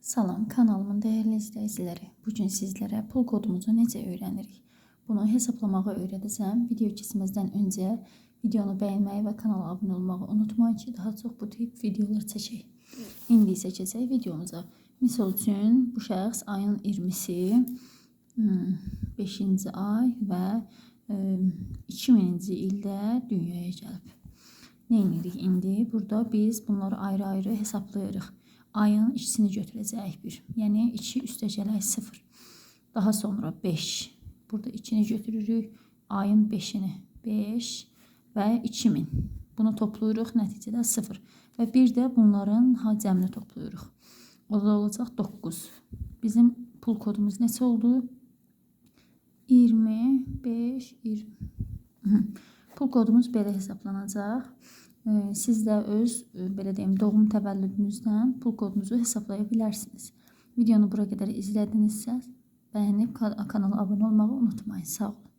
Salam, kanalımın değerli izləyiciləri. Bugün sizlərə pul kodumuzu necə öyrənirik? Bunu hesablamağı öyrədəcəm. Video keçməzdən öncə videonu bəyənməyi və kanala abunə olmağı unutmayın ki, daha çox bu tip videolar çəkək. İndi isə keçək videomuza. Misal üçün, bu şəxs ayın 20-si 5-ci ay və 2000-ci ildə dünyaya gəlib. Nə edirik indi? Burada biz bunları ayrı-ayrı hesablayırıq. Ayın ikisini götürəcəyik bir. Yəni 2 üstəcələk 0. Daha sonra 5. Burada 2-ni götürürük. Ayın 5-ini. 5 və 2000. Bunu toplayırıq. Nəticədə 0. Və bir də bunların cəmini toplayırıq. O da olacaq 9. Bizim pul kodumuz neçə oldu? 25, 20. Pul kodumuz belə hesablanacaq. Siz də öz belə deyim, doğum təvəllüdünüzdən pul kodunuzu hesablaya bilərsiniz. Videonu bura qədər izlədinizsə, bəyənib kanala abunə olmağı unutmayın. Sağ olun.